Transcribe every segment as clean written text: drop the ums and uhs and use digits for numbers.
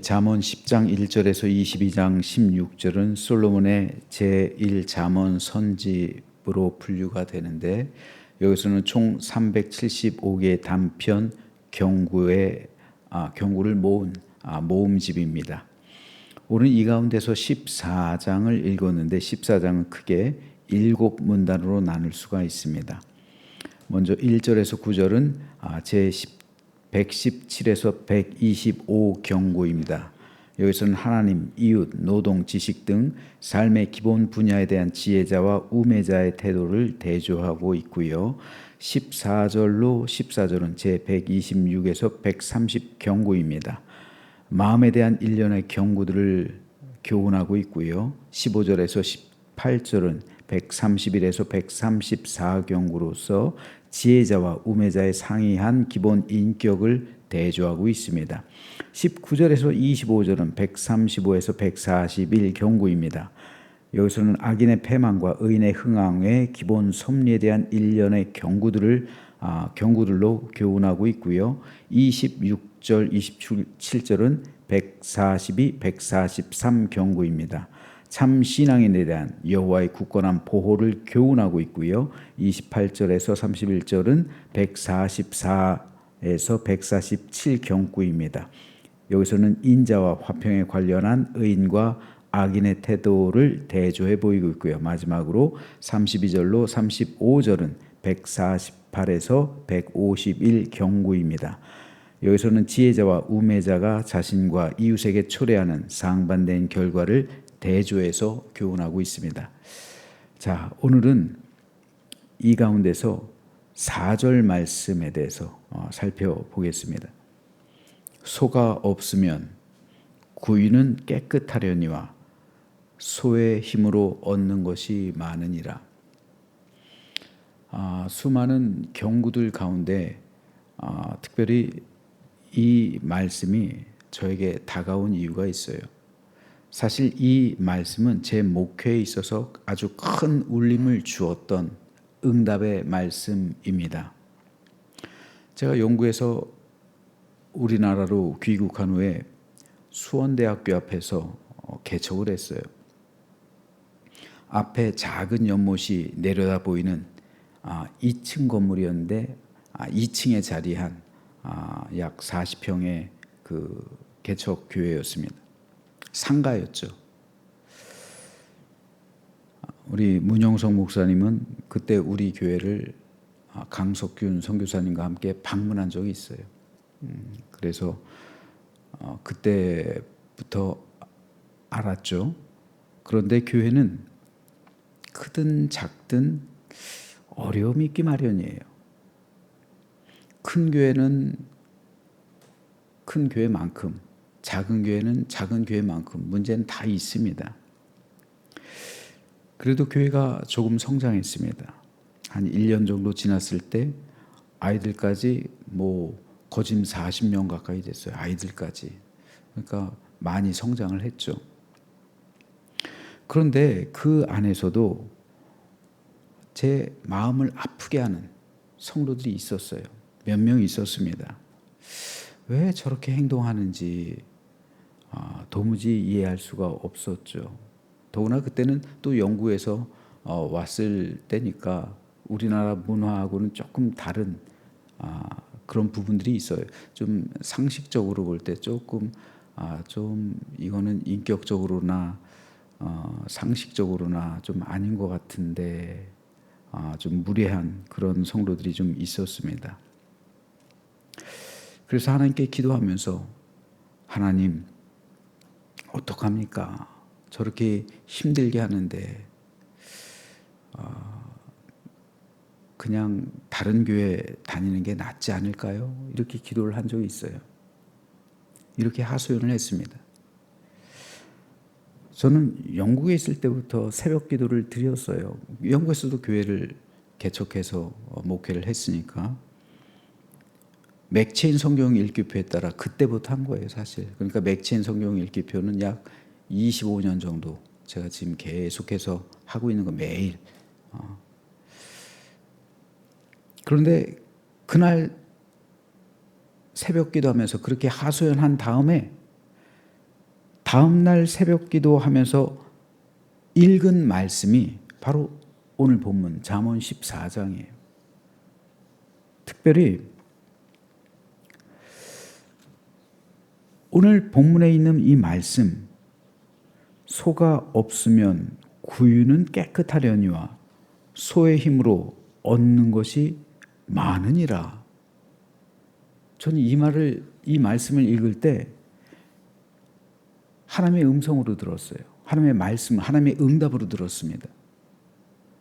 잠언 10장 1절에서 22장 16절은 솔로몬의 제1잠언 선집으로 분류가 되는데, 여기서는 총 375개의 단편 경구를 모은 모음집입니다. 오늘 이 가운데서 14장을 읽었는데 14장은 크게 7문단으로 나눌 수가 있습니다. 먼저 1절에서 9절은 제 117에서 125 경고입니다. 여기서는 하나님, 이웃, 노동, 지식 등 삶의 기본 분야에 대한 지혜자와 우매자의 태도를 대조하고 있고요. 14절은 제 126에서 130 경고입니다. 마음에 대한 일련의 경고들을 교훈하고 있고요. 15절에서 18절은 131에서 134 경고로서 지혜자와 우매자의 상이한 기본 인격을 대조하고 있습니다. 19절에서 25절은 135에서 141 경고입니다. 여기서는 악인의 패망과 의인의 흥황의 기본 섭리에 대한 일련의 경고들로 교훈하고 있고요. 26절, 27절은 142, 143 경고입니다. 참 신앙인에 대한 여호와의 굳건한 보호를 교훈하고 있고요. 28절에서 31절은 144에서 147 경고입니다. 여기서는 인자와 화평에 관련한 의인과 악인의 태도를 대조해 보이고 있고요. 마지막으로 32절로 35절은 148에서 151 경고입니다. 여기서는 지혜자와 우매자가 자신과 이웃에게 초래하는 상반된 결과를 대조해서 교훈하고 있습니다. 자, 오늘은 이 가운데서 4절 말씀에 대해서 살펴보겠습니다. 소가 없으면 구유는 깨끗하려니와 소의 힘으로 얻는 것이 많으니라. 수많은 경구들 가운데 특별히 이 말씀이 저에게 다가온 이유가 있어요. 사실 이 말씀은 제 목회에 있어서 아주 큰 울림을 주었던 응답의 말씀입니다. 제가 영국에서 우리나라로 귀국한 후에 수원대학교 앞에서 개척을 했어요. 앞에 작은 연못이 내려다 보이는 2층 건물이었는데 2층에 자리한 약 40평의 그 개척 교회였습니다. 상가였죠. 우리 문영석 목사님은 그때 우리 교회를 강석균 선교사님과 함께 방문한 적이 있어요. 그래서 그때부터 알았죠. 그런데 교회는 크든 작든 어려움이 있기 마련이에요. 큰 교회는 큰 교회만큼, 작은 교회는 작은 교회만큼 문제는 다 있습니다. 그래도 교회가 조금 성장했습니다. 한 1년 정도 지났을 때 아이들까지 거진 40명 가까이 됐어요. 아이들까지. 그러니까 많이 성장을 했죠. 그런데 그 안에서도 제 마음을 아프게 하는 성도들이 있었어요. 몇 명 있었습니다. 왜 저렇게 행동하는지 도무지 이해할 수가 없었죠. 더구나 그때는 또 영국에서 왔을 때니까 우리나라 문화하고는 조금 다른 그런 부분들이 있어요. 좀 상식적으로 볼 때 조금 좀 이거는 인격적으로나 상식적으로나 좀 아닌 것 같은데 좀 무례한 그런 성도들이 좀 있었습니다. 그래서 하나님께 기도하면서 하나님 어떡합니까? 저렇게 힘들게 하는데 그냥 다른 교회 다니는 게 낫지 않을까요? 이렇게 기도를 한 적이 있어요. 이렇게 하소연을 했습니다. 저는 영국에 있을 때부터 새벽 기도를 드렸어요. 영국에서도 교회를 개척해서 목회를 했으니까 맥체인 성경 읽기표에 따라 그때부터 한 거예요, 사실. 그러니까 맥체인 성경 읽기표는 약 25년 정도 제가 지금 계속해서 하고 있는 거 매일. 그런데 그날 새벽 기도하면서 그렇게 하소연한 다음에 다음날 새벽 기도하면서 읽은 말씀이 바로 오늘 본문 잠언 14장이에요. 특별히 오늘 본문에 있는 이 말씀, 소가 없으면 구유는 깨끗하려니와 소의 힘으로 얻는 것이 많으니라. 저는 이 말씀을 읽을 때 하나님의 음성으로 들었어요. 하나님의 말씀, 하나님의 응답으로 들었습니다.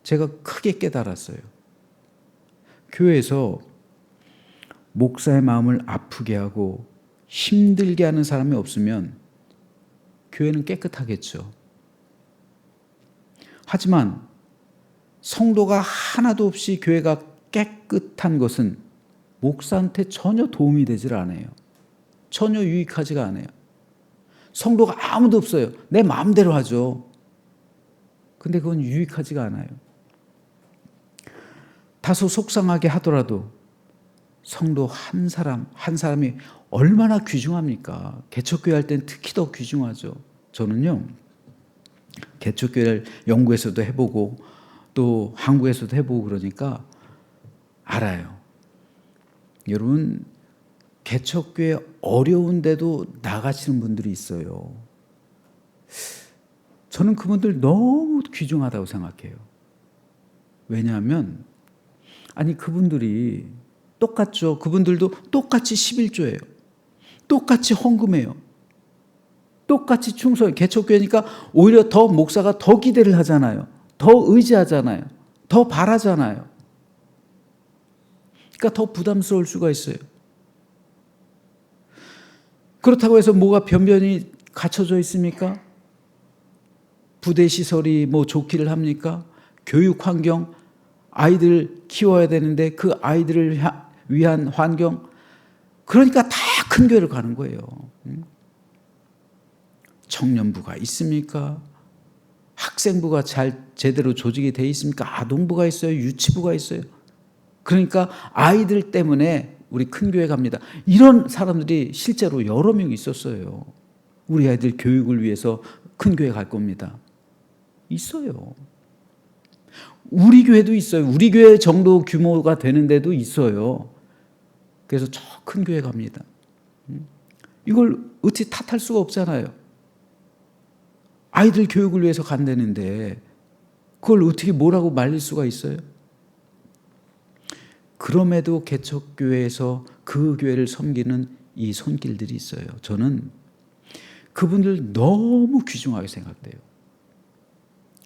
제가 크게 깨달았어요. 교회에서 목사의 마음을 아프게 하고 힘들게 하는 사람이 없으면 교회는 깨끗하겠죠. 하지만 성도가 하나도 없이 교회가 깨끗한 것은 목사한테 전혀 도움이 되질 않아요. 전혀 유익하지가 않아요. 성도가 아무도 없어요. 내 마음대로 하죠. 근데 그건 유익하지가 않아요. 다소 속상하게 하더라도 성도 한 사람이 얼마나 귀중합니까? 개척교회 할 땐 특히 더 귀중하죠. 저는요, 개척교회를 영국에서도 해보고 또 한국에서도 해보고 그러니까 알아요. 여러분, 개척교회 어려운데도 나가시는 분들이 있어요. 저는 그분들 너무 귀중하다고 생각해요. 왜냐하면 그분들이 똑같죠. 그분들도 똑같이 11조예요. 똑같이 헌금해요. 똑같이 충성해요. 개척교회니까 오히려 더 목사가 더 기대를 하잖아요. 더 의지하잖아요. 더 바라잖아요. 그러니까 더 부담스러울 수가 있어요. 그렇다고 해서 뭐가 변변히 갖춰져 있습니까? 부대 시설이 좋기를 합니까? 교육 환경, 아이들 키워야 되는데 그 아이들을 위한 환경, 그러니까 다 큰 교회를 가는 거예요. 청년부가 있습니까? 학생부가 제대로 조직이 돼 있습니까? 아동부가 있어요. 유치부가 있어요. 그러니까 아이들 때문에 우리 큰 교회 갑니다. 이런 사람들이 실제로 여러 명 있었어요. 우리 아이들 교육을 위해서 큰 교회 갈 겁니다. 있어요. 우리 교회도 있어요. 우리 교회 정도 규모가 되는 데도 있어요. 그래서 저 큰 교회 갑니다. 이걸 어찌 탓할 수가 없잖아요. 아이들 교육을 위해서 간다는데 그걸 어떻게 뭐라고 말릴 수가 있어요? 그럼에도 개척교회에서 그 교회를 섬기는 이 손길들이 있어요. 저는 그분들 너무 귀중하게 생각돼요.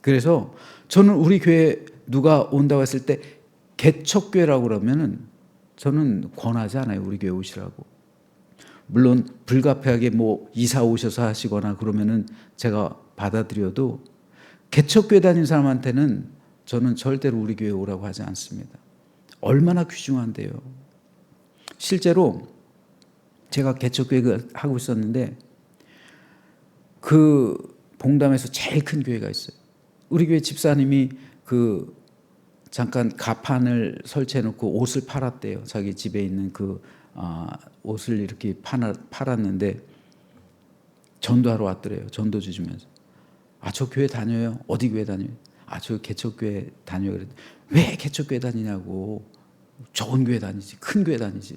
그래서 저는 우리 교회 누가 온다고 했을 때 개척교회라고 그러면은 저는 권하지 않아요. 우리 교회 오시라고. 물론 불가피하게 이사 오셔서 하시거나 그러면은 제가 받아들여도 개척교회 다니는 사람한테는 저는 절대로 우리 교회 오라고 하지 않습니다. 얼마나 귀중한데요. 실제로 제가 개척교회 하고 있었는데 그 봉담에서 제일 큰 교회가 있어요. 우리 교회 집사님이 잠깐 가판을 설치해 놓고 옷을 팔았대요. 자기 집에 있는 옷을 이렇게 팔았는데 전도하러 왔더래요. 전도지 주면서. 저 교회 다녀요. 어디 교회 다녀요? 저 개척교회 다녀요. 그랬더니 왜 개척교회 다니냐고. 좋은 교회 다니지. 큰 교회 다니지.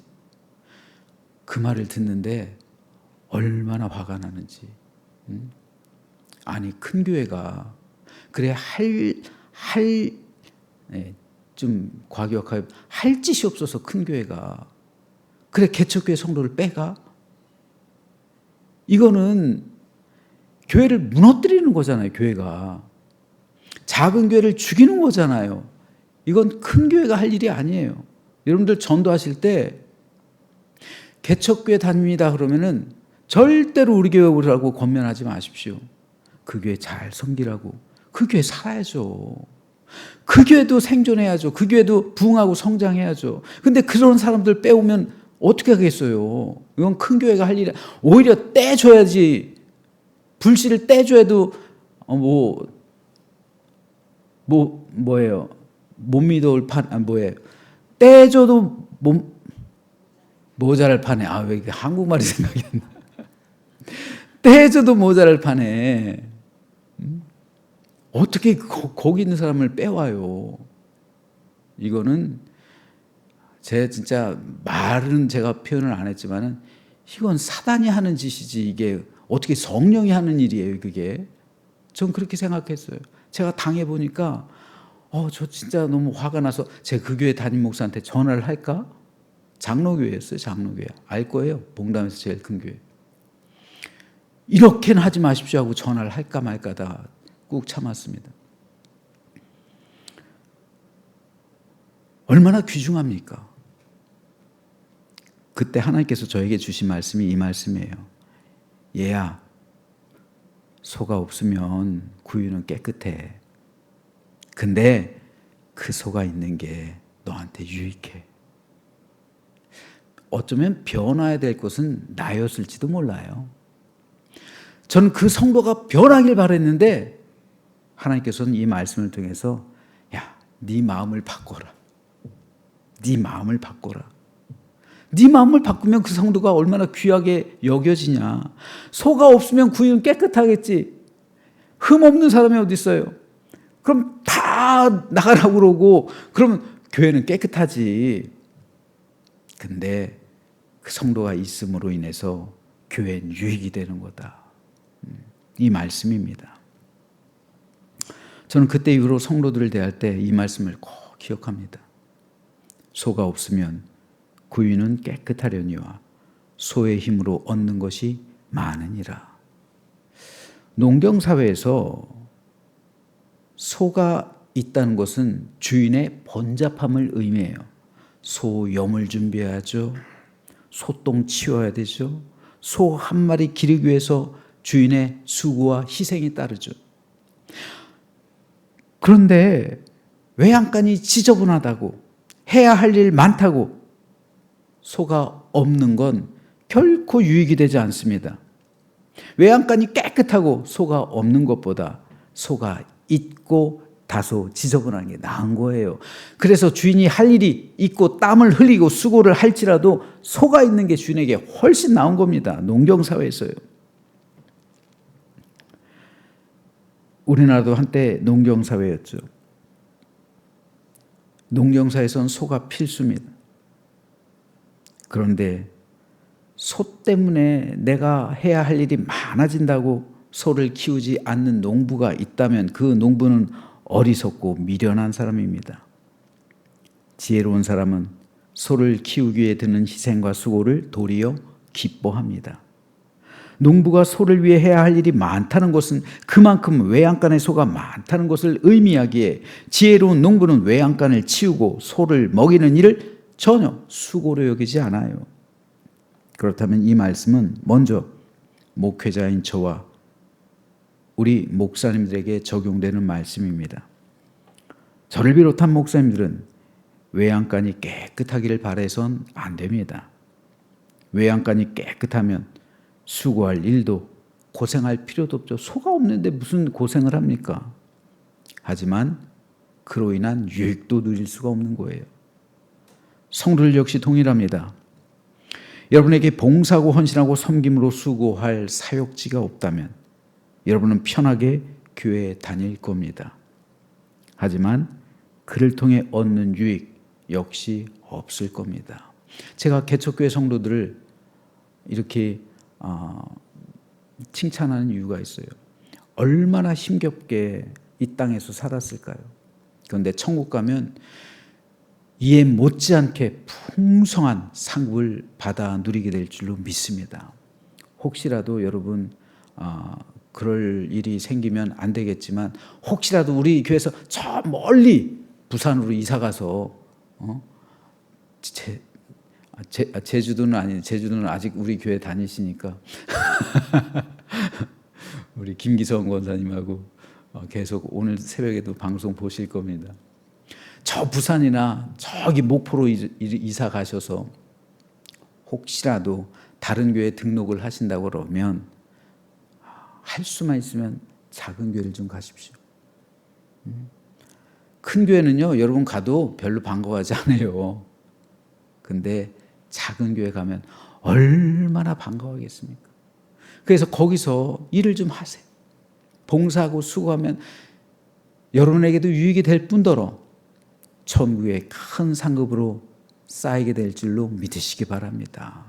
그 말을 듣는데 얼마나 화가 나는지. 큰 교회가 그래 좀 과격하게 할 짓이 없어서 큰 교회가 그래 개척교회 성도를 빼가? 이거는 교회를 무너뜨리는 거잖아요. 교회가 작은 교회를 죽이는 거잖아요. 이건 큰 교회가 할 일이 아니에요. 여러분들 전도하실 때 개척교회 다닙니다 그러면은 절대로 우리 교회 오라고 권면하지 마십시오. 그 교회 잘 섬기라고. 그 교회 살아야죠. 그 교회도 생존해야죠. 그 교회도 부흥하고 성장해야죠. 근데 그런 사람들 빼오면 어떻게 하겠어요? 이건 큰 교회가 할 일이 오히려 떼줘야지. 불씨를 떼줘야도 뭐예요? 못 믿어올 뭐예요? 떼줘도 모자랄 판에 왜 이렇게 한국말이 생각이 안 나? 떼줘도 모자랄 판에 어떻게 거기 있는 사람을 빼와요? 이거는 진짜 말은 제가 표현을 안 했지만은 이건 사단이 하는 짓이지 이게 어떻게 성령이 하는 일이에요, 그게. 전 그렇게 생각했어요. 제가 당해보니까 저 진짜 너무 화가 나서 제가 그 교회 담임 목사한테 전화를 할까? 장로교회였어요, 장로교회. 알 거예요, 봉담에서 제일 큰 교회. 이렇게는 하지 마십시오 하고 전화를 할까 말까 다 꾹 참았습니다. 얼마나 귀중합니까? 그때 하나님께서 저에게 주신 말씀이 이 말씀이에요. 얘야, 소가 없으면 구유는 깨끗해. 근데 그 소가 있는 게 너한테 유익해. 어쩌면 변화해야 될 것은 나였을지도 몰라요. 저는 그 성도가 변하길 바랬는데 하나님께서는 이 말씀을 통해서 야, 네 마음을 바꿔라. 네 마음을 바꿔라. 네 마음을 바꾸면 그 성도가 얼마나 귀하게 여겨지냐. 소가 없으면 구유는 깨끗하겠지. 흠 없는 사람이 어디 있어요? 그럼 다 나가라고 그러고 그러면 교회는 깨끗하지. 근데 그 성도가 있음으로 인해서 교회는 유익이 되는 거다. 이 말씀입니다. 저는 그때 이후로 성도들을 대할 때 이 말씀을 꼭 기억합니다. 소가 없으면 구유는 깨끗하려니와 소의 힘으로 얻는 것이 많으니라. 농경사회에서 소가 있다는 것은 주인의 번잡함을 의미해요. 소염을 준비해야죠. 소똥 치워야 되죠. 소 한 마리 기르기 위해서 주인의 수고와 희생이 따르죠. 그런데 외양간이 지저분하다고 해야 할 일 많다고 소가 없는 건 결코 유익이 되지 않습니다. 외양간이 깨끗하고 소가 없는 것보다 소가 있고 다소 지저분한 게 나은 거예요. 그래서 주인이 할 일이 있고 땀을 흘리고 수고를 할지라도 소가 있는 게 주인에게 훨씬 나은 겁니다. 농경사회에서요. 우리나라도 한때 농경사회였죠. 농경사에서는 소가 필수입니다. 그런데 소 때문에 내가 해야 할 일이 많아진다고 소를 키우지 않는 농부가 있다면 그 농부는 어리석고 미련한 사람입니다. 지혜로운 사람은 소를 키우기 위해 드는 희생과 수고를 도리어 기뻐합니다. 농부가 소를 위해 해야 할 일이 많다는 것은 그만큼 외양간의 소가 많다는 것을 의미하기에 지혜로운 농부는 외양간을 치우고 소를 먹이는 일을 전혀 수고로 여기지 않아요. 그렇다면 이 말씀은 먼저 목회자인 저와 우리 목사님들에게 적용되는 말씀입니다. 저를 비롯한 목사님들은 외양간이 깨끗하기를 바라선 안 됩니다. 외양간이 깨끗하면 수고할 일도 고생할 필요도 없죠. 소가 없는데 무슨 고생을 합니까? 하지만 그로 인한 유익도 누릴 수가 없는 거예요. 성도들 역시 동일합니다. 여러분에게 봉사하고 헌신하고 섬김으로 수고할 사역지가 없다면 여러분은 편하게 교회에 다닐 겁니다. 하지만 그를 통해 얻는 유익 역시 없을 겁니다. 제가 개척교회 성도들을 이렇게 칭찬하는 이유가 있어요. 얼마나 힘겹게 이 땅에서 살았을까요? 그런데 천국 가면 이에 못지않게 풍성한 상급을 받아 누리게 될 줄로 믿습니다. 혹시라도 여러분 그럴 일이 생기면 안 되겠지만 혹시라도 우리 교회에서 저 멀리 부산으로 이사 가서 제주도는 아니, 제주도는 아직 우리 교회 다니시니까 우리 김기성 권사님하고 계속 오늘 새벽에도 방송 보실 겁니다. 저 부산이나 저기 목포로 이사 가셔서 혹시라도 다른 교회에 등록을 하신다고 그러면 할 수만 있으면 작은 교회를 좀 가십시오. 큰 교회는요, 여러분 가도 별로 반가워하지 않아요. 근데 작은 교회 가면 얼마나 반가워하겠습니까? 그래서 거기서 일을 좀 하세요. 봉사하고 수고하면 여러분에게도 유익이 될 뿐더러 천국의 큰 상급으로 쌓이게 될 줄로 믿으시기 바랍니다.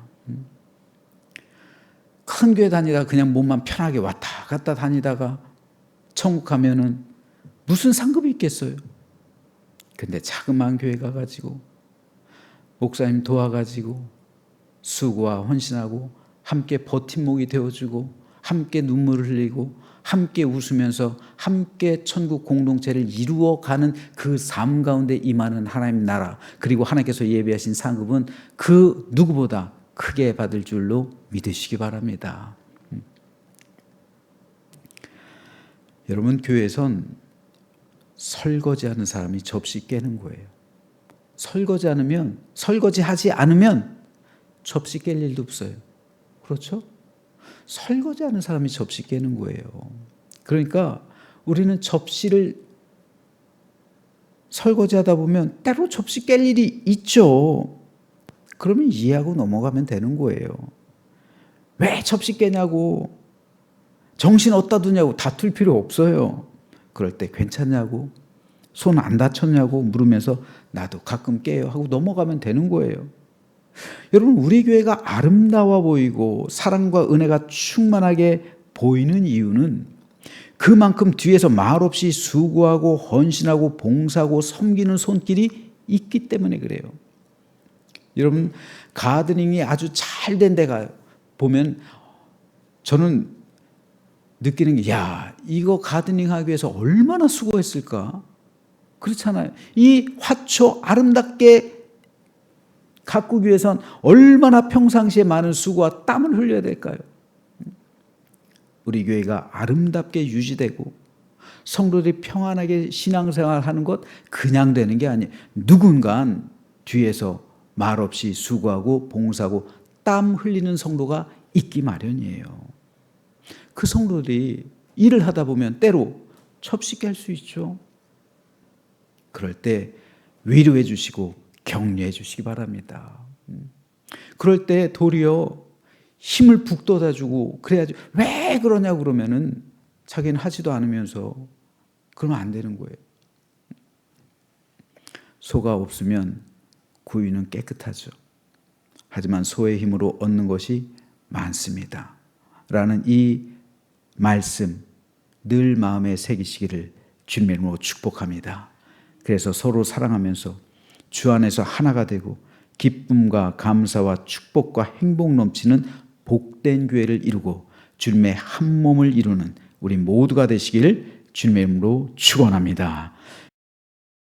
큰 교회 다니다가 그냥 몸만 편하게 왔다 갔다 다니다가 천국 가면은 무슨 상급이 있겠어요? 근데 자그마한 교회 가가지고 목사님 도와가지고 수고와 헌신하고 함께 버팀목이 되어주고 함께 눈물을 흘리고 함께 웃으면서 함께 천국 공동체를 이루어가는 그 삶 가운데 임하는 하나님 나라, 그리고 하나님께서 예비하신 상급은 그 누구보다 크게 받을 줄로 믿으시기 바랍니다. 여러분, 교회에선 설거지하는 사람이 접시 깨는 거예요. 설거지하지 않으면 접시 깰 일도 없어요. 그렇죠? 설거지하는 사람이 접시 깨는 거예요. 그러니까 우리는 접시를 설거지하다 보면 때로 접시 깰 일이 있죠. 그러면 이해하고 넘어가면 되는 거예요. 왜 접시 깨냐고, 정신 어디다 두냐고 다툴 필요 없어요. 그럴 때 괜찮냐고, 손 안 다쳤냐고 물으면서 나도 가끔 깨요 하고 넘어가면 되는 거예요. 여러분, 우리 교회가 아름다워 보이고 사랑과 은혜가 충만하게 보이는 이유는 그만큼 뒤에서 말없이 수고하고 헌신하고 봉사하고 섬기는 손길이 있기 때문에 그래요. 여러분, 가드닝이 아주 잘 된 데가 보면 저는 느끼는 게, 야, 이거 가드닝 하기 위해서 얼마나 수고했을까? 그렇잖아요. 이 화초 아름답게 가꾸기 위해선 얼마나 평상시에 많은 수고와 땀을 흘려야 될까요? 우리 교회가 아름답게 유지되고 성도들이 평안하게 신앙생활하는 것 그냥 되는 게 아니에요. 누군가 뒤에서 말없이 수고하고 봉사하고 땀 흘리는 성도가 있기 마련이에요. 그 성도들이 일을 하다 보면 때로 접시 깰 수 있죠. 그럴 때 위로해 주시고 격려해 주시기 바랍니다. 그럴 때 도리어 힘을 북돋아주고 그래야지. 왜 그러냐고 그러면은 자기는 하지도 않으면서 그러면 안 되는 거예요. 소가 없으면 구유는 깨끗하죠. 하지만 소의 힘으로 얻는 것이 많습니다. 라는 이 말씀 늘 마음에 새기시기를 주님의 이름으로 축복합니다. 그래서 서로 사랑하면서 주 안에서 하나가 되고 기쁨과 감사와 축복과 행복 넘치는 복된 교회를 이루고 주님의 한 몸을 이루는 우리 모두가 되시기를 주님의 이름으로 축원합니다.